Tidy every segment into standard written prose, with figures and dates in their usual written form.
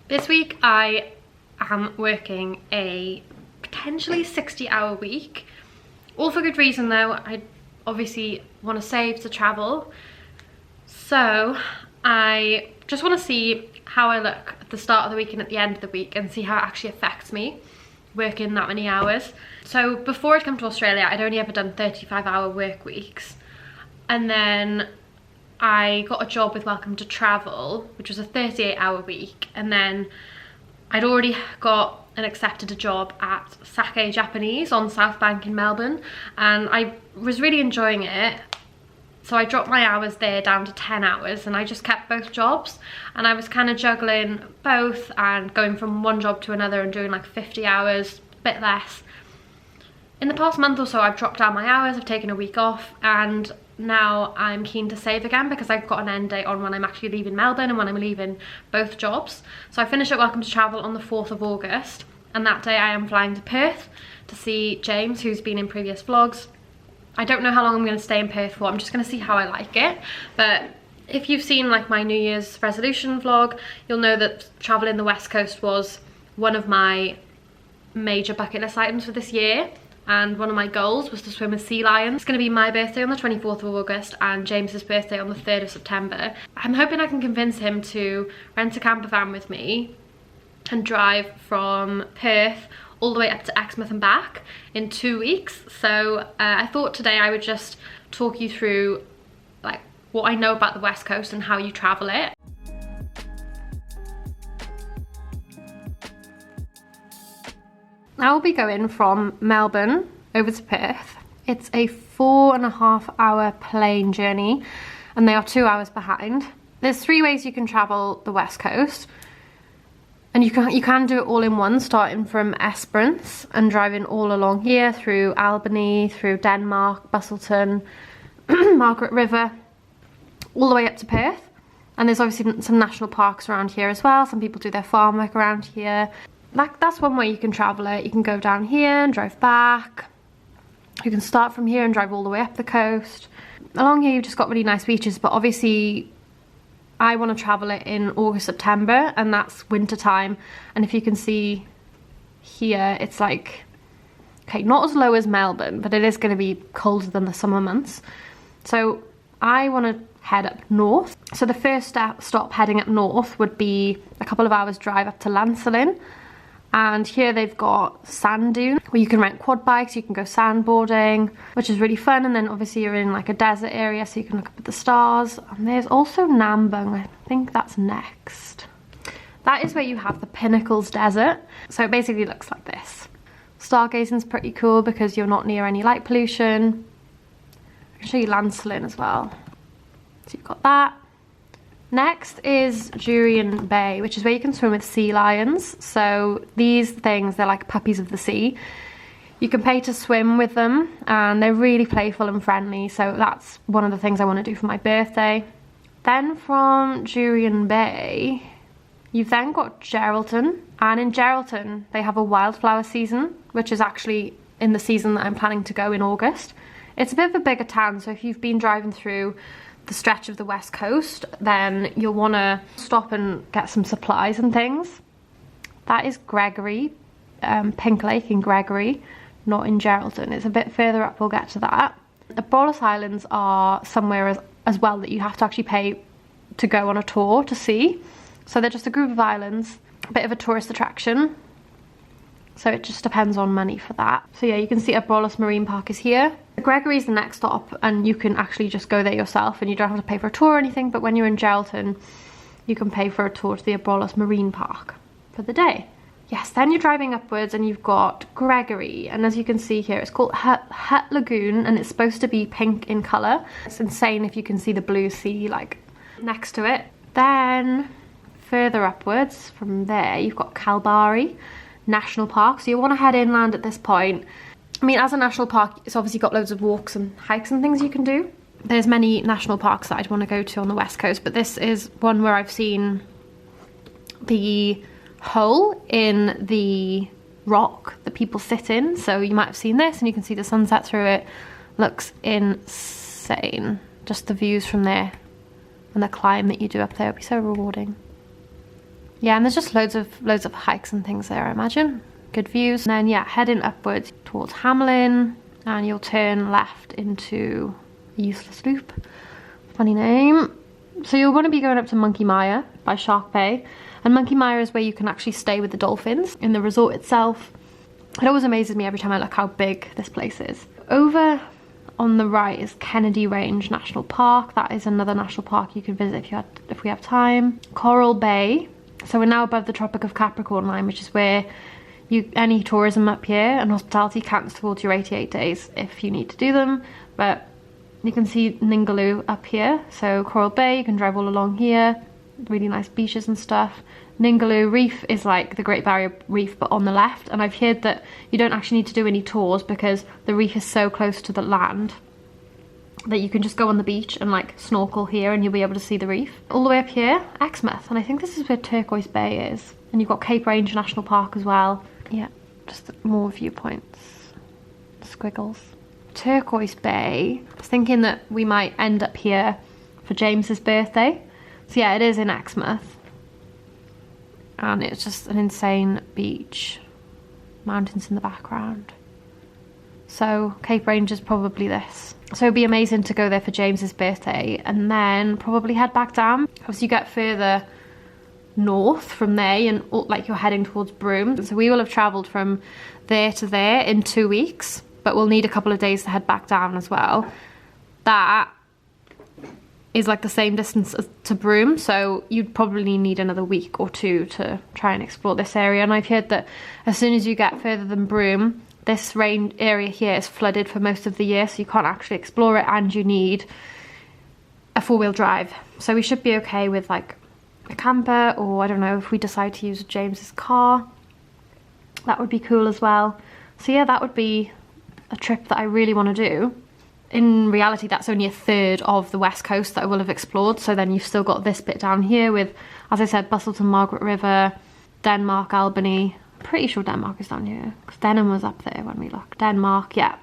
This week I am working a potentially 60-hour week. All for good reason though. I obviously want to save to travel. So I just want to see how I look at the start of the week and at the end of the week and see how it actually affects me working that many hours. So before I'd come to Australia, I'd only ever done 35-hour work weeks. And then I got a job with Welcome to Travel, which was a 38-hour week. And then I'd already got and accepted a job at Sake Japanese on South Bank in Melbourne. And I was really enjoying it. So I dropped my hours there down to 10 hours and I just kept both jobs. And I was kind of juggling both and going from one job to another and doing like 50 hours, a bit less. In the past month or so, I've dropped down my hours, I've taken a week off, and now I'm keen to save again because I've got an end date on when I'm actually leaving Melbourne and when I'm leaving both jobs. So I finish at Welcome to Travel on the 4th of August, and that day I am flying to Perth to see James, who's been in previous vlogs. I don't know how long I'm going to stay in Perth for. I'm just going to see how I like it. But if you've seen like my New Year's resolution vlog, you'll know that traveling the West Coast was one of my major bucket list items for this year. And one of my goals was to swim with sea lions. It's going to be my birthday on the 24th of August and James's birthday on the 3rd of September. I'm hoping I can convince him to rent a camper van with me and drive from Perth all the way up to Exmouth and back in 2 weeks. So I thought today I would just talk you through like what I know about the West Coast and how you travel it. I will be going from Melbourne over to Perth. It's a 4.5-hour plane journey and they are 2 hours behind. There's 3 ways you can travel the West Coast. And you can do it all in one, starting from Esperance and driving all along here through Albany, through Denmark, Busselton, Margaret River, all the way up to Perth. And there's obviously some national parks around here as well. Some people do their farm work around here. That's one way you can travel it. You can go down here and drive back. You can start from here and drive all the way up the coast. Along here you've just got really nice beaches, but obviously I want to travel it in August, September, and that's winter time. And if you can see here, it's like, okay, not as low as Melbourne, but it is going to be colder than the summer months. So I want to head up north. So the first stop heading up north would be a couple of hours drive up to Lancelin. And here they've got sand dune where you can rent quad bikes, you can go sandboarding, which is really fun. And then obviously you're in like a desert area so you can look up at the stars. And there's also Nambung, I think that's next. That is where you have the Pinnacles Desert. So it basically looks like this. Stargazing's pretty cool because you're not near any light pollution. I can show you Lancelin as well. So you've got that. Next is Jurien Bay, which is where you can swim with sea lions. So these things, they're like puppies of the sea. You can pay to swim with them and they're really playful and friendly. So that's one of the things I want to do for my birthday. Then from Jurien Bay, you've then got Geraldton. And in Geraldton, they have a wildflower season, which is actually in the season that I'm planning to go in August. It's a bit of a bigger town, so if you've been driving through the stretch of the West Coast, then you'll want to stop and get some supplies and things. That is Gregory, Pink Lake in Gregory, not in Geraldton. It's a bit further up, we'll get to that. The Abrolhos Islands are somewhere as well that you have to actually pay to go on a tour to see. So they're just a group of islands, a bit of a tourist attraction. So it just depends on money for that. So yeah, you can see Abrolhos Marine Park is here. Gregory's the next stop and you can actually just go there yourself and you don't have to pay for a tour or anything, but when you're in Geraldton, you can pay for a tour to the Abrolhos Marine Park for the day. Yes, then you're driving upwards and you've got Gregory, and as you can see here, it's called Hut Lagoon and it's supposed to be pink in colour. It's insane if you can see the blue sea like next to it. Then further upwards from there, you've got Kalbarri National Park. So you want to head inland at this point. I mean, as a national park, it's obviously got loads of walks and hikes and things you can do. There's many national parks that I'd want to go to on the West Coast, but this is one where I've seen the hole in the rock that people sit in. So you might have seen this and you can see the sunset through it. Looks insane. Just the views from there and the climb that you do up there would be so rewarding. Yeah, and there's just loads of hikes and things there, I imagine. Good views. And then yeah, heading upwards towards Hamelin, and you'll turn left into a useless loop. Funny name. So you're going to be going up to Monkey Mire by Shark Bay, and Monkey Mire is where you can actually stay with the dolphins in the resort itself. It always amazes me every time I look how big this place is. Over on the right is Kennedy Range National Park. That is another national park you can visit if we have time. Coral Bay. So we're now above the Tropic of Capricorn line, which is where any tourism up here and hospitality counts towards your 88 days if you need to do them. But you can see Ningaloo up here. So Coral Bay, you can drive all along here. Really nice beaches and stuff. Ningaloo Reef is like the Great Barrier Reef but on the left, and I've heard that you don't actually need to do any tours because the reef is so close to the land that you can just go on the beach and like snorkel here and you'll be able to see the reef. All the way up here, Exmouth, and I think this is where Turquoise Bay is. And you've got Cape Range National Park as well. Yeah, just more viewpoints. Squiggles. Turquoise Bay. I was thinking that we might end up here for James's birthday. So yeah, it is in Exmouth. And it's just an insane beach. Mountains in the background. So Cape Range is probably this. So it'd be amazing to go there for James's birthday and then probably head back down. As you get further north from there and like you're heading towards Broome. So we will have travelled from there to there in 2 weeks, but we'll need a couple of days to head back down as well. That is like the same distance as to Broome, so you'd probably need another week or two to try and explore this area. And I've heard that as soon as you get further than Broome, this range area here is flooded for most of the year, so you can't actually explore it, and you need a 4-wheel drive. So we should be okay with like a camper, or I don't know, if we decide to use James's car, that would be cool as well. So yeah, that would be a trip that I really want to do. In reality, that's only a third of the west coast that I will have explored, so then you've still got this bit down here with, as I said, Bustleton, Margaret River, Denmark, Albany. I'm pretty sure Denmark is down here, because Denham was up there when we looked. Denmark, yeah.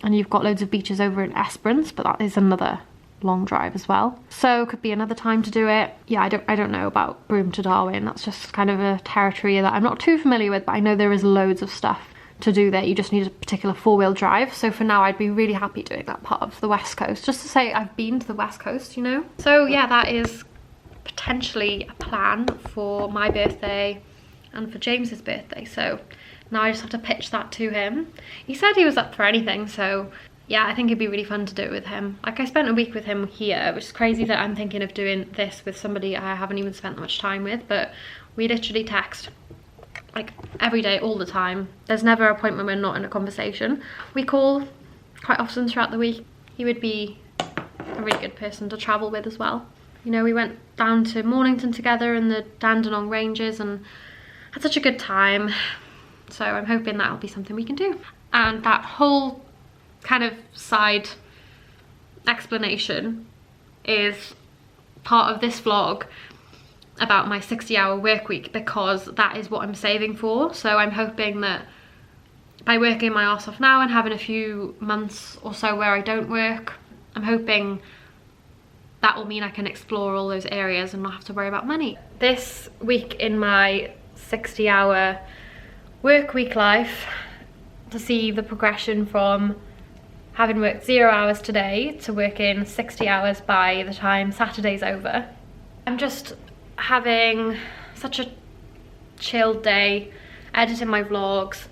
And you've got loads of beaches over in Esperance, but that is another long drive as well. So could be another time to do it. Yeah, I don't know about Broome to Darwin. That's just kind of a territory that I'm not too familiar with, but I know there is loads of stuff to do there. You just need a particular 4-wheel drive. So for now, I'd be really happy doing that part of the west coast, just to say I've been to the west coast, you know. So yeah, that is potentially a plan for my birthday and for James's birthday. So now I just have to pitch that to him. He said he was up for anything, so yeah, I think it'd be really fun to do it with him. Like, I spent a week with him here, which is crazy that I'm thinking of doing this with somebody I haven't even spent that much time with, but we literally text like every day, all the time. There's never a point when we're not in a conversation. We call quite often throughout the week. He would be a really good person to travel with as well. You know, we went down to Mornington together in the Dandenong Ranges and had such a good time. So I'm hoping that'll be something we can do. And that whole kind of side explanation is part of this vlog about my 60-hour work week, because that is what I'm saving for. So I'm hoping that by working my arse off now and having a few months or so where I don't work, I'm hoping that will mean I can explore all those areas and not have to worry about money. This week in my 60-hour work week life, to see the progression from having worked 0 hours today to working 60 hours by the time Saturday's over. I'm just having such a chilled day, editing my vlogs,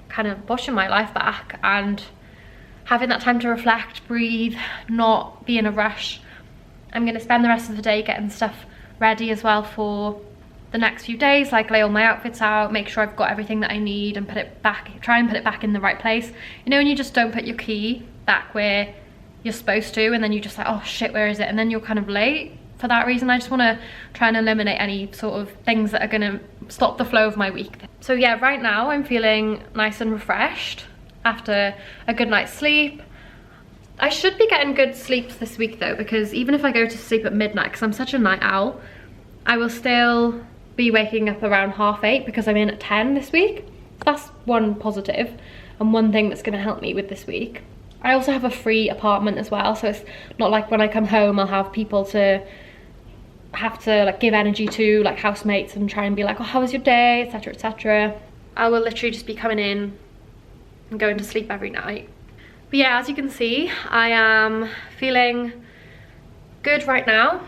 kind of pushing my life back and having that time to reflect, breathe, not be in a rush. I'm going to spend the rest of the day getting stuff ready as well for the next few days, like lay all my outfits out, make sure I've got everything that I need and put it back, try and put it back in the right place. You know when you just don't put your key back where you're supposed to, and then you just like, oh shit, where is it? And then you're kind of late. For that reason, I just want to try and eliminate any sort of things that are going to stop the flow of my week. So yeah, right now I'm feeling nice and refreshed after a good night's sleep. I should be getting good sleeps this week though, because even if I go to sleep at midnight, because I'm such a night owl, I will still be waking up around 8:30 because I'm in at 10 this week. That's one positive and one thing that's going to help me with this week. I also have a free apartment as well, so it's not like when I come home I'll have people to have to like give energy to, like housemates, and try and be like, oh, how was your day, etc, etc. I will literally just be coming in and going to sleep every night. But yeah, as you can see, I am feeling good right now.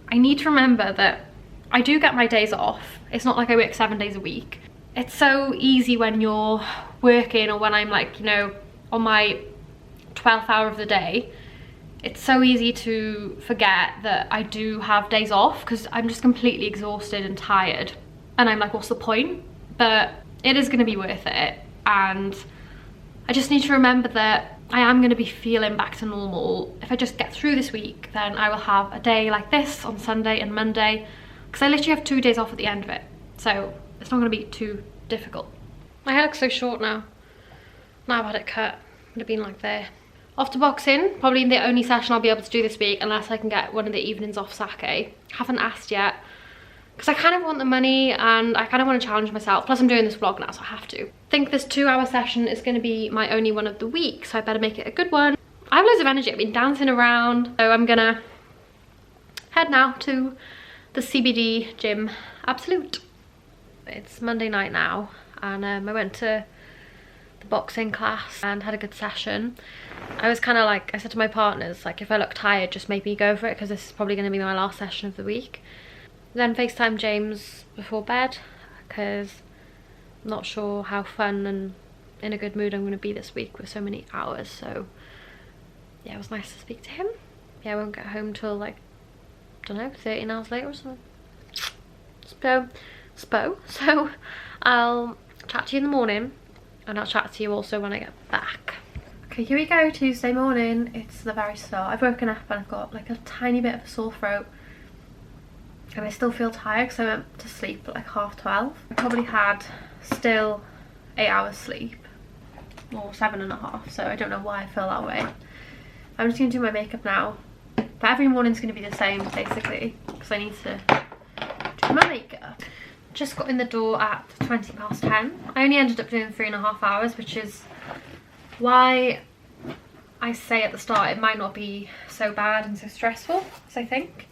I need to remember that I do get my days off. It's not like I work 7 days a week. It's so easy when you're working, or when I'm like, you know, on my 12th hour of the day, it's so easy to forget that I do have days off, because I'm just completely exhausted and tired, and I'm like, what's the point? But it is going to be worth it, and I just need to remember that I am going to be feeling back to normal. If I just get through this week, then I will have a day like this on Sunday and Monday, because I literally have 2 days off at the end of it, so it's not going to be too difficult. My hair looks so short now. Now I've had it cut, it would have been like there. Off to boxing, probably the only session I'll be able to do this week, unless I can get one of the evenings off sake. Haven't asked yet, because I kind of want the money and I kind of want to challenge myself. Plus I'm doing this vlog now, so I have to. I think this 2-hour session is going to be my only one of the week, so I better make it a good one. I have loads of energy, I've been dancing around, so I'm gonna head now to the CBD gym Absolute. It's Monday night now, and I went to the boxing class and had a good session. I was kind of like, I said to my partners, like, if I look tired, just make me go for it, because this is probably going to be my last session of the week. Then FaceTime James before bed, because I'm not sure how fun and in a good mood I'm going to be this week with so many hours. So yeah, it was nice to speak to him. Yeah, I won't get home till like, I don't know, 13 hours later or something. So I'll chat to you in the morning, and I'll chat to you also when I get back. Okay, here we go, Tuesday morning. It's the very start. I've woken up and I've got like a tiny bit of a sore throat, and I still feel tired because I went to sleep at like 12:30. I probably had still 8 hours sleep, or 7.5, so I don't know why I feel that way. I'm just going to do my makeup now, but every morning's going to be the same basically, because I need to do my makeup. Just got in the door at 10:20. I only ended up doing 3.5 hours, which is why I say at the start it might not be so bad and so stressful as I think.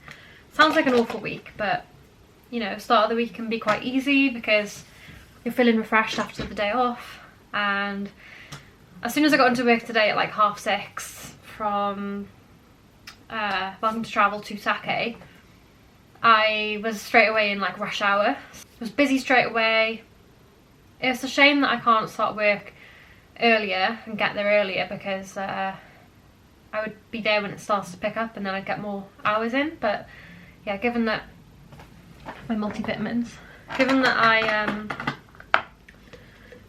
Sounds like an awful week, but you know, start of the week can be quite easy because you're feeling refreshed after the day off. And as soon as I got into work today at like 6:30 from welcome to travel to Sake, I was straight away in like rush hour. I was busy straight away. It's a shame that I can't start work earlier and get there earlier, because I would be there when it starts to pick up and then I'd get more hours in. But yeah, given that my multivitamins, given that I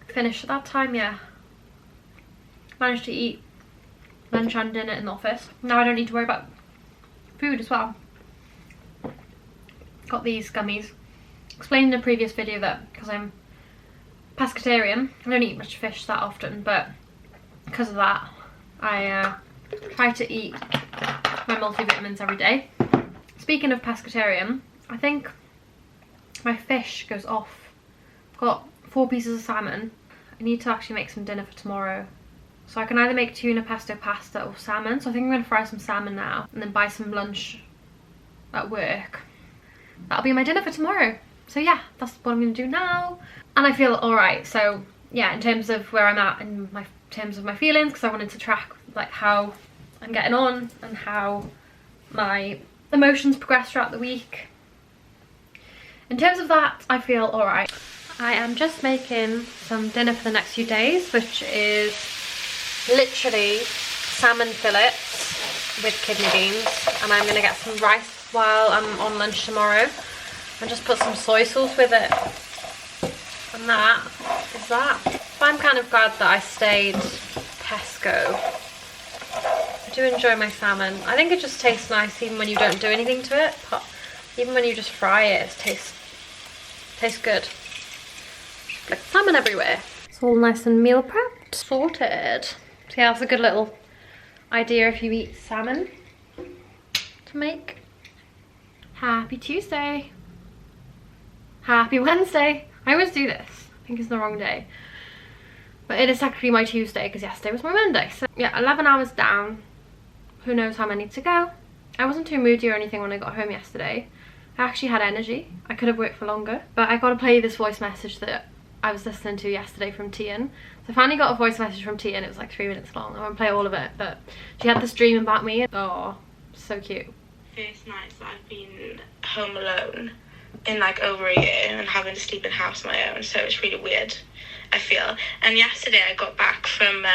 finished at that time, yeah, managed to eat lunch and dinner in the office. Now I don't need to worry about food as well. Got these gummies. Explained in a previous video that because I'm pescatarian, I don't eat much fish that often, but because of that I try to eat my multivitamins every day. Speaking of pescatarian, I think my fish goes off. I've got 4 pieces of salmon. I need to actually make some dinner for tomorrow, so I can either make tuna pesto pasta or salmon. So I think I'm going to fry some salmon now and then buy some lunch at work. That'll be my dinner for tomorrow. So yeah, that's what I'm going to do now, and I feel alright. So yeah, in terms of where I'm at in my terms of my feelings, because I wanted to track like how I'm getting on and how my emotions progress throughout the week. In terms of that, I feel alright. I am just making some dinner for the next few days, which is literally salmon fillets with kidney beans, and I'm going to get some rice while I'm on lunch tomorrow and just put some soy sauce with it, and that is that. But I'm kind of glad that I stayed pesco. I do enjoy my salmon. I think it just tastes nice even when you don't do anything to it, but even when you just fry it, it tastes good. Like salmon everywhere. It's all nice and meal prepped, sorted. So yeah, that's a good little idea if you eat salmon to make. Happy Tuesday. Happy Wednesday. I always do this. I think it's the wrong day. But it is actually my Tuesday because yesterday was my Monday. So yeah, 11 hours down. Who knows how many to go. I wasn't too moody or anything when I got home yesterday. I actually had energy. I could have worked for longer. But I got to play this voice message that I was listening to yesterday from Tian. So I finally got a voice message from Tian. It was like 3 minutes long. I won't play all of it, but she had this dream about me. Oh, so cute. First nights that I've been home alone in like over a year and having to sleep in a house on my own, so it's really weird, I feel. And yesterday I got back from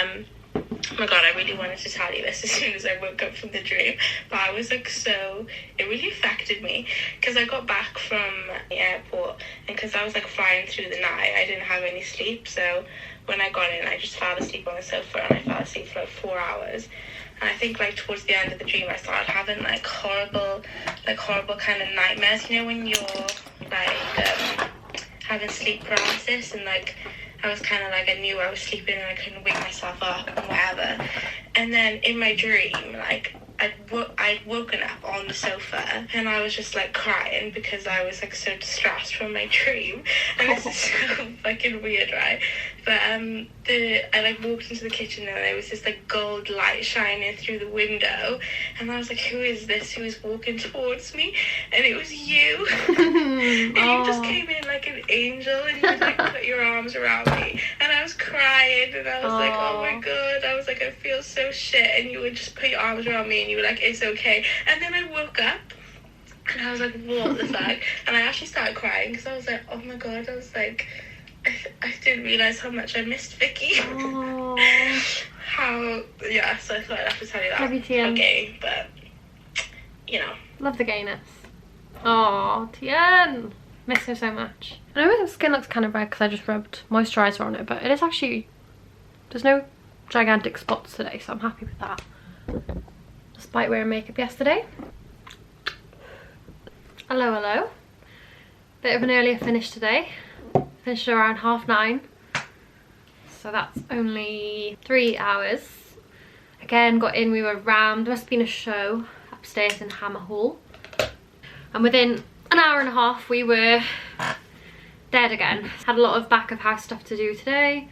oh my god, I really wanted to tell you this as soon as I woke up from the dream, but I was like it really affected me because I got back from the airport, and because I was like flying through the night, I didn't have any sleep. So when I got in, I just fell asleep on the sofa, and I fell asleep for like 4 hours. And I think like towards the end of the dream, I started having like horrible kind of nightmares, you know, when you're like having sleep paralysis, and like I was kind of like, I knew I was sleeping and I couldn't wake myself up and whatever. And then in my dream, like I'd woken up on the sofa and I was just like crying because I was like so distressed from my dream. And this is so fucking weird, right? But I like walked into the kitchen and there was this like gold light shining through the window, and I was like, who is this who is walking towards me? And it was you. And you just came in like an angel, and you like put your arms around me, and I was crying, and I was like, oh my god, I was like, I feel so shit, and you would just put your arms around me and you were like, it's okay. And then I woke up and I was like, what the fuck? And I actually started crying because I was like, oh my god, I was like, I didn't realise how much I missed Vicky. So I thought I'd have to tell you that. Love you, Tian. Okay, but you know. Love the gayness. Oh, Tian! Miss her so much. I know the skin looks kind of red because I just rubbed moisturiser on it, but it is actually, there's no gigantic spots today, so I'm happy with that. Despite wearing makeup yesterday. Hello, hello. Bit of an earlier finish today. Finished around 9:30. So that's only 3 hours. Again, got in, we were rammed. There must have been a show upstairs in Hammer Hall. And within an hour and a half, we were dead again. Had a lot of back of house stuff to do today.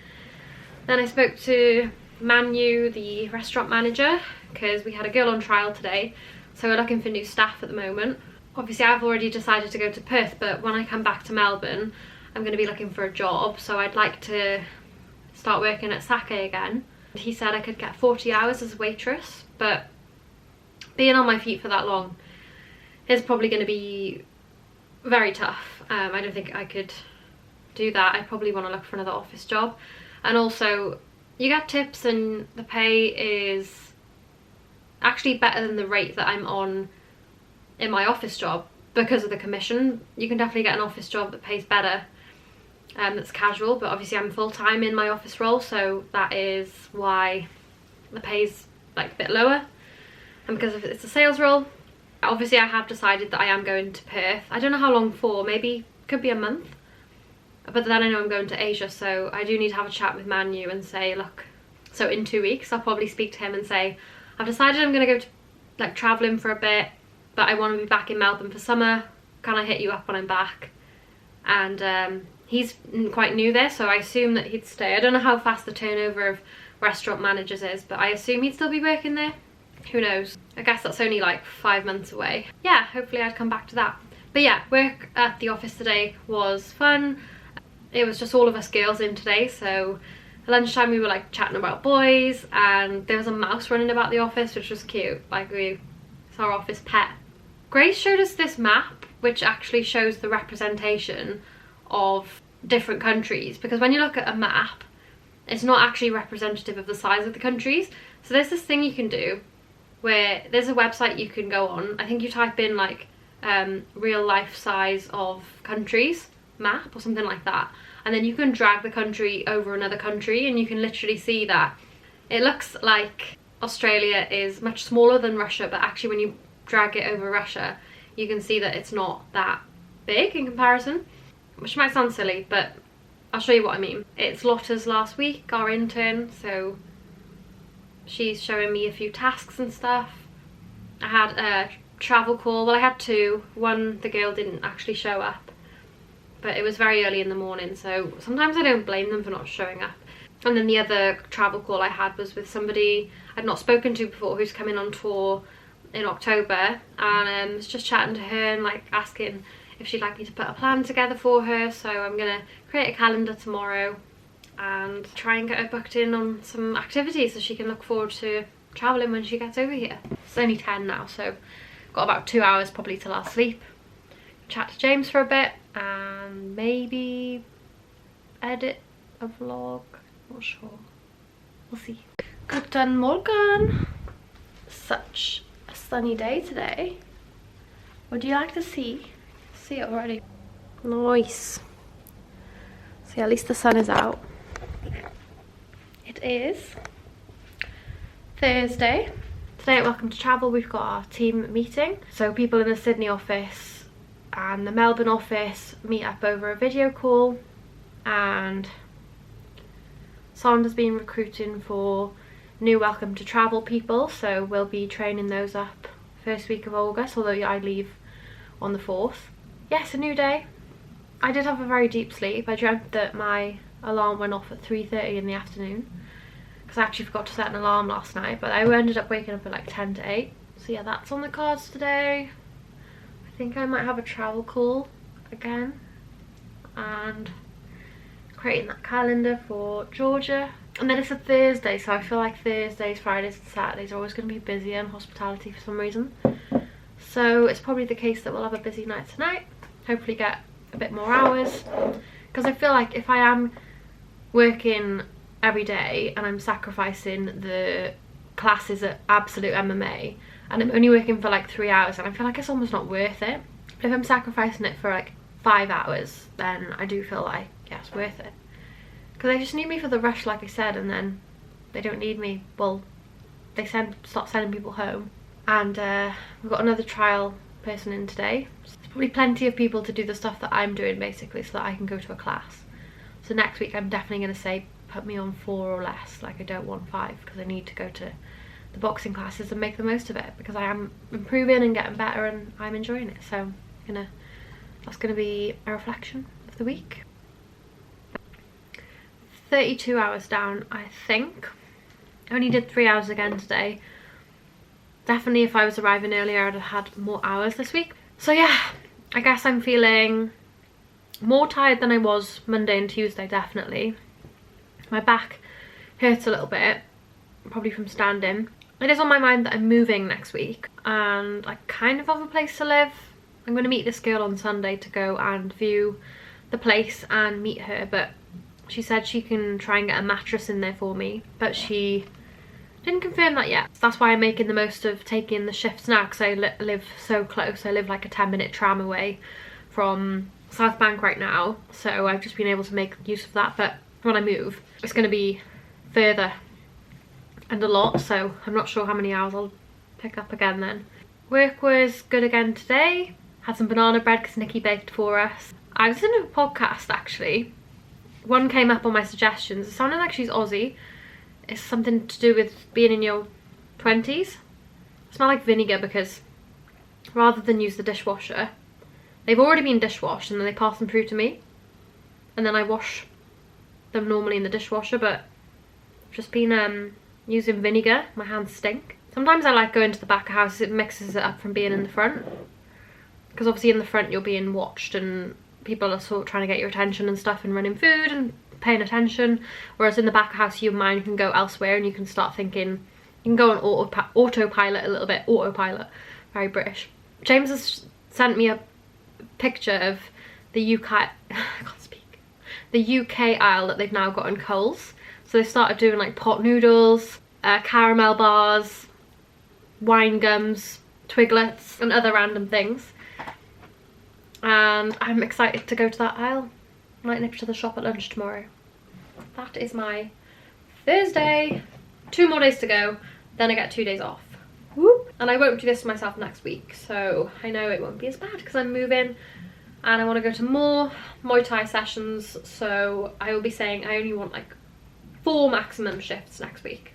Then I spoke to Manu, the restaurant manager, because we had a girl on trial today. So we're looking for new staff at the moment. Obviously, I've already decided to go to Perth, but when I come back to Melbourne, I'm going to be looking for a job. So I'd like to start working at Sake again. He said I could get 40 hours as a waitress, but being on my feet for that long is probably going to be very tough. I don't think I could do that. I probably want to look for another office job. And also, you get tips and the pay is actually better than the rate that I'm on in my office job because of the commission. You can definitely get an office job that pays better, that's casual, but obviously I'm full-time in my office role, so that is why the pay's like a bit lower. And because it's a sales role, obviously I have decided that I am going to Perth. I don't know how long for, maybe could be a month, but then I know I'm going to Asia, so I do need to have a chat with Manu and say, look, so in 2 weeks I'll probably speak to him and say, I've decided I'm going to go to like travelling for a bit, but I want to be back in Melbourne for summer. Can I hit you up when I'm back? And he's quite new there, so I assume that he'd stay. I don't know how fast the turnover of restaurant managers is, but I assume he'd still be working there. Who knows? I guess that's only like 5 months away. Yeah, hopefully I'd come back to that. But yeah, work at the office today was fun. It was just all of us girls in today, so at lunchtime we were like chatting about boys, and there was a mouse running about the office, which was cute. Like, it's our office pet. Grace showed us this map which actually shows the representation of different countries, because when you look at a map, it's not actually representative of the size of the countries. So there's this thing you can do where there's a website you can go on. I think you type in like real life size of countries map or something like that, and then you can drag the country over another country, and you can literally see that it looks like Australia is much smaller than Russia, but actually when you drag it over Russia, you can see that it's not that big in comparison, which might sound silly, but I'll show you what I mean. It's Lotta's last week, our intern, so she's showing me a few tasks and stuff. I had a travel call. Well, I had two. One, the girl didn't actually show up, but it was very early in the morning, so sometimes I don't blame them for not showing up. And then the other travel call I had was with somebody I'd not spoken to before, who's coming on tour in October, and was just chatting to her and like asking if she'd like me to put a plan together for her. So I'm gonna create a calendar tomorrow and try and get her booked in on some activities so she can look forward to travelling when she gets over here. It's only 10 now, so got about 2 hours probably till I'll sleep. Chat to James for a bit and maybe edit a vlog, not sure, we'll see. Guten Morgen. Such a sunny day today. Would you like to see it already? Nice. See, at least the sun is out. It is Thursday. Today at Welcome to Travel we've got our team meeting. So people in the Sydney office and the Melbourne office meet up over a video call, and Sandra's been recruiting for new Welcome to Travel people, so we'll be training those up first week of August, although I leave on the 4th. Yes, a new day. I did have a very deep sleep. I dreamt that my alarm went off at 3:30 in the afternoon because I actually forgot to set an alarm last night, but I ended up waking up at like 10 to 8. So yeah, that's on the cards today. I think I might have a travel call again and creating that calendar for Georgia. And then it's a Thursday, so I feel like Thursdays, Fridays and Saturdays are always going to be busier in hospitality for some reason. So it's probably the case that we'll have a busy night tonight. Hopefully get a bit more hours, because I feel like if I am working every day and I'm sacrificing the classes at Absolute MMA and I'm only working for like 3 hours, and I feel like it's almost not worth it. If I'm sacrificing it for like 5 hours, then I do feel like, yeah, it's worth it. Because they just need me for the rush, like I said, and then they don't need me. Well, they start sending people home. And we've got another trial person in today. So there's probably plenty of people to do the stuff that I'm doing, basically, so that I can go to a class. So next week I'm definitely going to say put me on 4 or less. Like, I don't want 5, because I need to go to the boxing classes and make the most of it, because I am improving and getting better and I'm enjoying it. So that's going to be a reflection of the week. 32 hours down, I think. I only did 3 hours again today. Definitely if I was arriving earlier I'd have had more hours this week. So yeah, I guess I'm feeling more tired than I was Monday and Tuesday, definitely. My back hurts a little bit, probably from standing. It is on my mind that I'm moving next week and I kind of have a place to live. I'm going to meet this girl on Sunday to go and view the place and meet her, but she said she can try and get a mattress in there for me, but she didn't confirm that yet. So that's why I'm making the most of taking the shifts now, because I live so close. I live like a 10-minute tram away from South Bank right now, so I've just been able to make use of that. But when I move, it's going to be further and a lot, so I'm not sure how many hours I'll pick up again then. Work was good again today. Had some banana bread because Nikki baked for us. I was listening to a podcast actually. One came up on my suggestions. It sounded like she's Aussie. It's something to do with being in your 20s. I smell like vinegar because rather than use the dishwasher, they've already been dishwashed and then they pass them through to me. And then I wash them normally in the dishwasher, but I've just been using vinegar. My hands stink. Sometimes I like going to the back of house. It mixes it up from being in the front. Because obviously in the front you're being watched and people are sort of trying to get your attention and stuff and running food and paying attention, whereas in the back of house your mind can go elsewhere and you can start thinking, you can go on autopilot a little bit. Autopilot, very British. James has sent me a picture of the UK I can't speak, the UK aisle that they've now got in Coles. So they started doing like pot noodles, caramel bars, wine gums, Twiglets and other random things. And I'm excited to go to that aisle. Might nip to the shop at lunch tomorrow. That is my Thursday. 2 more days to go, then I get 2 days off. Whoop. And I won't do this to myself next week, so I know it won't be as bad because I'm moving and I want to go to more Muay Thai sessions, so I will be saying I only want like 4 maximum shifts next week.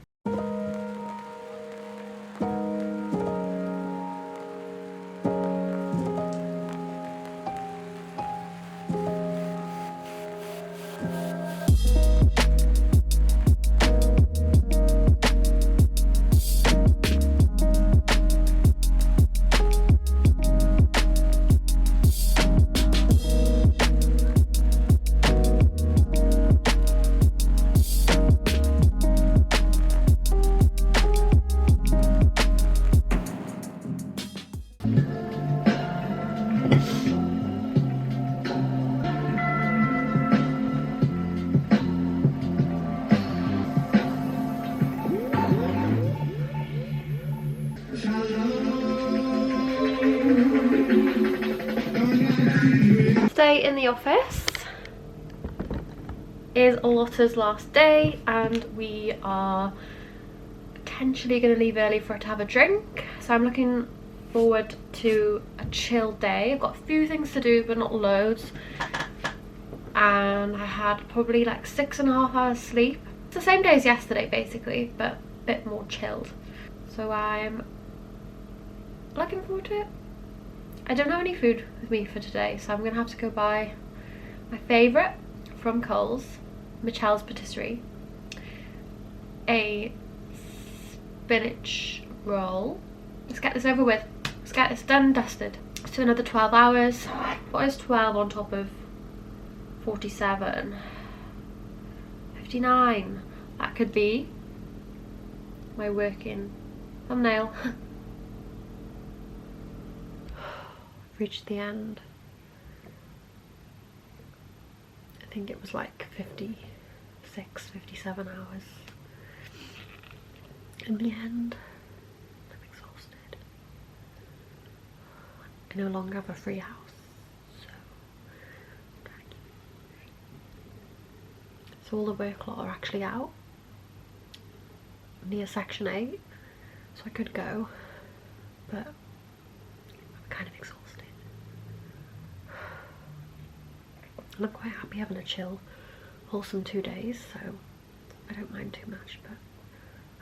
in the office is Lotta's last day, and we are potentially going to leave early for her to have a drink. So I'm looking forward to a chill day. I've got a few things to do, but not loads. And I had probably like 6.5 hours sleep. It's the same day as yesterday basically, but a bit more chilled. So I'm looking forward to it. I don't have any food with me for today, so I'm gonna have to go buy my favourite from Coles, Michelle's Patisserie, a spinach roll. Let's get this over with. Let's get this done and dusted. Let's do another 12 hours. What is 12 on top of 47? 59. That could be my working thumbnail. Reached the end. I think it was like 56, 57 hours. In the end, I'm exhausted. I no longer have a free house, so I'm trying to keep it. So all the work lot are actually out near section 8, so I could go, but I'm kind of exhausted. And I'm quite happy having a chill, wholesome 2 days, so I don't mind too much, but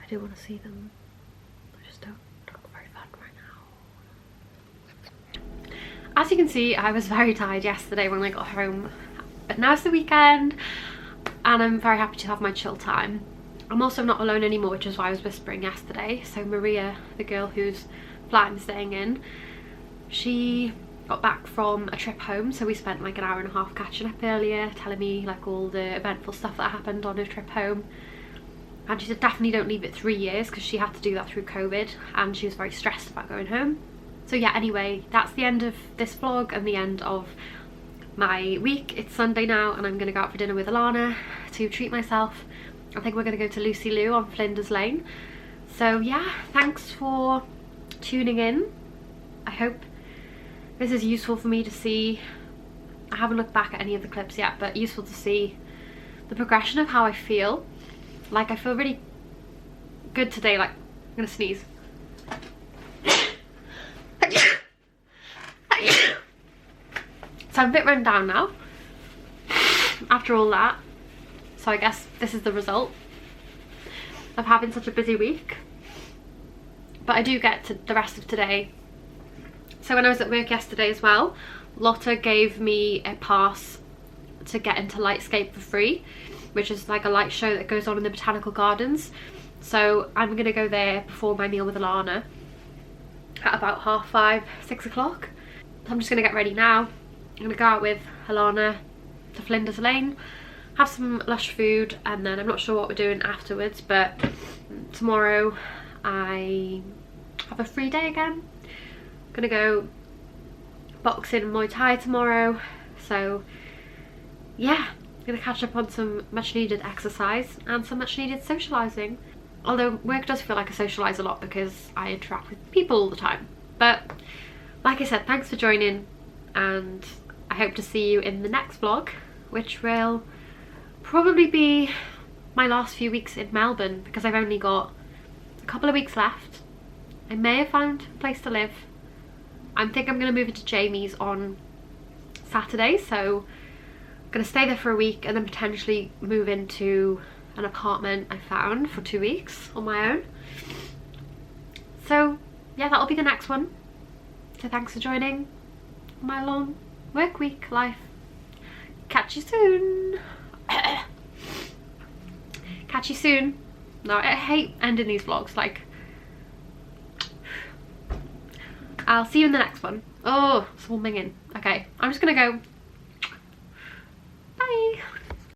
I do want to see them. I just don't look very fun right now. As you can see, I was very tired yesterday when I got home, but now it's the weekend and I'm very happy to have my chill time. I'm also not alone anymore, which is why I was whispering yesterday. So Maria, the girl whose flat I'm staying in, she got back from a trip home, so we spent like an hour and a half catching up earlier, telling me like all the eventful stuff that happened on her trip home. And she said definitely don't leave it 3 years, because she had to do that through COVID and she was very stressed about going home. So yeah, anyway, that's the end of this vlog and the end of my week. It's Sunday now and I'm going to go out for dinner with Alana to treat myself. I think we're going to go to Lucy Lou on Flinders Lane. So yeah, thanks for tuning in. I hope this is useful for me to see. I haven't looked back at any of the clips yet, but useful to see the progression of how I feel. Like, I feel really good today. Like, I'm gonna sneeze. So I'm a bit run down now after all that. So I guess this is the result of having such a busy week. But I do get to the rest of today. So when I was at work yesterday as well, Lotta gave me a pass to get into Lightscape for free, which is like a light show that goes on in the botanical gardens. So I'm gonna go there before my meal with Alana at about 5:30, 6 o'clock. So I'm just gonna get ready now. I'm gonna go out with Alana to Flinders Lane, have some lush food, and then I'm not sure what we're doing afterwards, but tomorrow I have a free day again. I'm gonna go boxing and Muay Thai tomorrow, so yeah, I'm gonna catch up on some much needed exercise and some much needed socialising. Although work does feel like I socialise a lot because I interact with people all the time. But like I said, thanks for joining, and I hope to see you in the next vlog, which will probably be my last few weeks in Melbourne, because I've only got a couple of weeks left. I may have found a place to live. I think I'm going to move into Jamie's on Saturday, so I'm going to stay there for a week and then potentially move into an apartment I found for 2 weeks on my own. So yeah, that'll be the next one. So thanks for joining my long work week life. Catch you soon. Catch you soon. No, I hate ending these vlogs. Like, I'll see you in the next one. Oh, someone minging. Okay, I'm just gonna go